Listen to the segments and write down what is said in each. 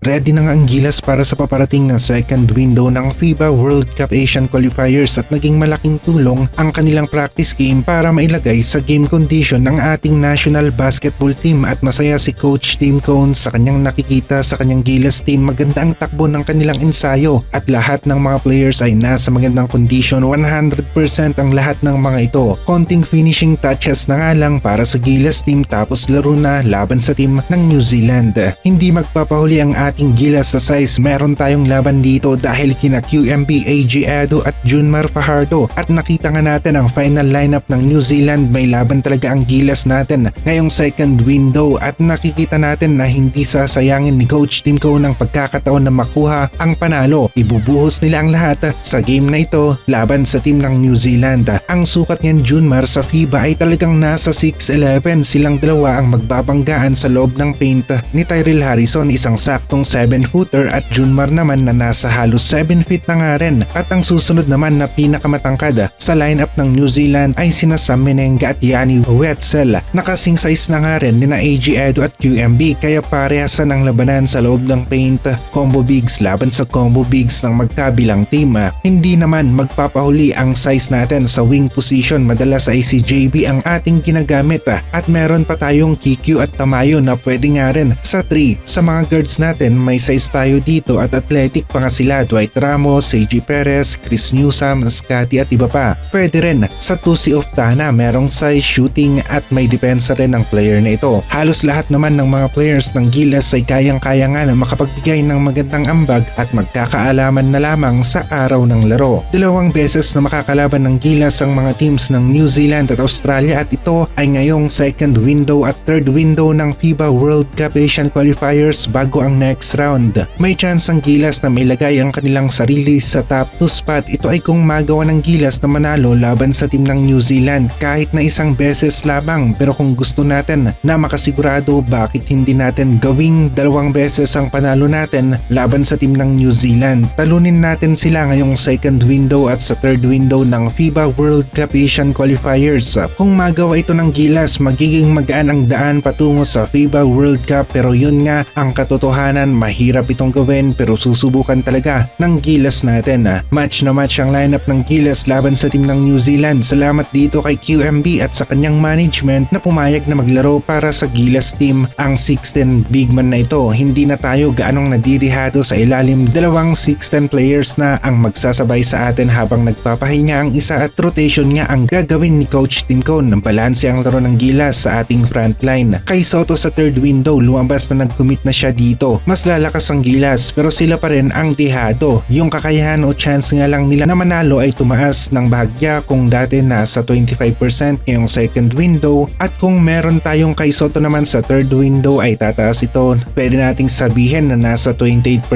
Ready na nga ang Gilas para sa paparating na second window ng FIBA World Cup Asian Qualifiers at naging malaking tulong ang kanilang practice game para mailagay sa game condition ng ating national basketball team at masaya si Coach Tim Cone sa kanyang nakikita sa kanyang Gilas team. Maganda ang takbo ng kanilang ensayo at lahat ng mga players ay nasa magandang condition. 100% ang lahat ng mga ito. Konting finishing touches na nga lang para sa Gilas team tapos laro na laban sa team ng New Zealand. Hindi magpapahuli ang ating Gilas sa size. Meron tayong laban dito dahil kina QMB, AG Edo at Junmar Fajardo at nakita nga natin ang final lineup ng New Zealand. May laban talaga ang Gilas natin ngayong second window at nakikita natin na hindi sasayangin ni Coach Tim Cone ng pagkakataon na makuha ang panalo. Ibubuhos nila ang lahat sa game na ito laban sa team ng New Zealand. Ang sukat niyan Junmar sa FIBA ay talagang nasa 6'11". Silang dalawa ang magbabanggaan sa loob ng paint ni Tyrell Harrison, isang saktong 7-footer at Junmar naman na nasa halos 7 feet na nga rin. At ang susunod naman na pinakamatangkad sa lineup ng New Zealand ay sina Sam Menenga at Yanni Wetzel. Nakasing size na nga rin ni na AG Edo at QMB kaya parehasan ang labanan sa loob ng paint. Combo bigs laban sa combo bigs ng magkabilang team. Hindi naman magpapahuli ang size natin sa wing position. Madalas ay si JB ang ating ginagamit at meron pa tayong Kikyu at Tamayo na pwede nga rin sa 3. Sa mga guards natin may size tayo dito at athletic pa nga sila. Dwight Ramos, Seiji Perez, Chris Newsome, Scotty at iba pa. Pwede rin sa 2 si Oftana, merong size, shooting at may depensa rin ang player na ito. Halos lahat naman ng mga players ng Gilas ay kayang-kaya nga na makapagbigay ng magandang ambag at magkakaalaman na lamang sa araw ng laro. 2 beses na makakalaban ng Gilas ang mga teams ng New Zealand at Australia at ito ay ngayong second window at third window ng FIBA World Cup Asian Qualifiers bago ang next round. May chance ang Gilas na mailagay ang kanilang sarili sa top 2 spot. Ito ay kung magawa ng Gilas na manalo laban sa team ng New Zealand kahit na isang beses lamang, pero kung gusto natin na makasigurado, bakit hindi natin gawing 2 beses ang panalo natin laban sa team ng New Zealand. Talunin natin sila ngayong second window at sa third window ng FIBA World Cup Asian Qualifiers. Kung magawa ito ng Gilas, magiging magaan ang daan patungo sa FIBA World Cup, pero yun nga ang katotohanan, mahirap itong gawin pero susubukan talaga ng Gilas natin. Match na match ang lineup ng Gilas laban sa team ng New Zealand. Salamat dito kay QMB at sa kanyang management na pumayag na maglaro para sa Gilas team. Ang 6'10" big man na ito, hindi na tayo gaanong nadirihado sa ilalim. 2 6'10" players na ang magsasabay sa atin habang nagpapahinga ang isa at rotation nga ang gagawin ni Coach Tim Cone. Balanse ang laro ng Gilas sa ating frontline. Kay Soto sa third window, lumabas na nag-commit na siya dito. Mas lalakas ang Gilas pero sila pa rin ang dehado. Yung kakayahan o chance nga lang nila na manalo ay tumaas ng bahagya. Kung dati nasa 25% ngayong second window at kung meron tayong kay Soto naman sa third window ay tataas ito. Pwede nating sabihin na nasa 28%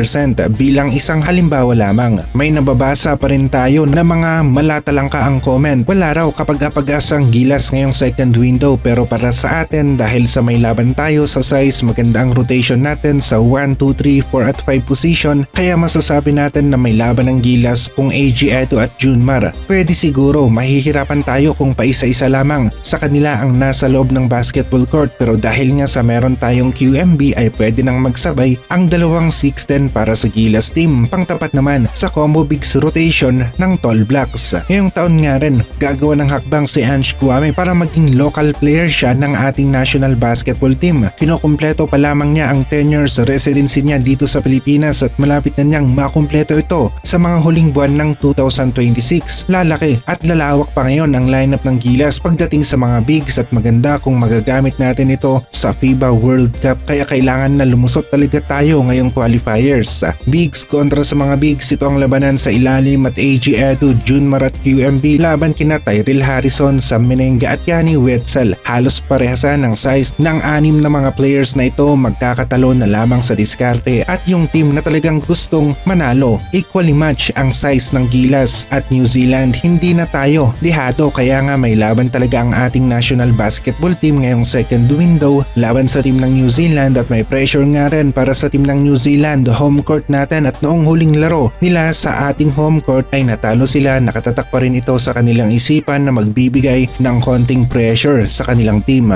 bilang isang halimbawa lamang. May nababasa pa rin tayo na mga malatalangka ang comment. Wala raw kapag-apagas ang Gilas ngayong second window, pero para sa atin dahil sa may laban tayo sa size, maganda ang rotation natin sa 1, 2, 3, 4 at 5 position kaya masasabi natin na may laban ng Gilas kung AG Edo at Junmar. Pwede siguro mahihirapan tayo kung paisa-isa lamang sa kanila ang nasa loob ng basketball court, pero dahil nga sa meron tayong QMB ay pwede nang magsabay ang 2 6'10" para sa Gilas team. Pangtapat naman sa combo bigs rotation ng Tall Blacks. Ngayong taon nga rin gagawa ng hakbang si Ange Kouame para maging local player siya ng ating national basketball team. Kinukumpleto pa lamang niya ang 10 years residency niya dito sa Pilipinas at malapit na niyang makumpleto ito sa mga huling buwan ng 2026. Lalaki at lalawak pa ngayon ang lineup ng Gilas pagdating sa mga bigs at maganda kung magagamit natin ito sa FIBA World Cup kaya kailangan na lumusot talaga tayo ngayong qualifiers. Bigs kontra sa mga bigs, ito ang labanan sa ilalim at AG Edo, Junmar at QMB laban kina Tyrell Harrison, Sam Menenga at Yanni Wetzel. Halos parehasan ang size ng 6 na mga players na ito, magkakatalo na lamang sa diskarte at yung team na talagang gustong manalo. Equally match ang size ng Gilas at New Zealand. Hindi na tayo dehado kaya nga may laban talaga ang ating national basketball team ngayong second window laban sa team ng New Zealand at may pressure nga rin para sa team ng New Zealand. Home court natin at noong huling laro nila sa ating home court ay natalo sila. Nakatatak pa rin ito sa kanilang isipan na magbibigay ng konting pressure sa kanilang team.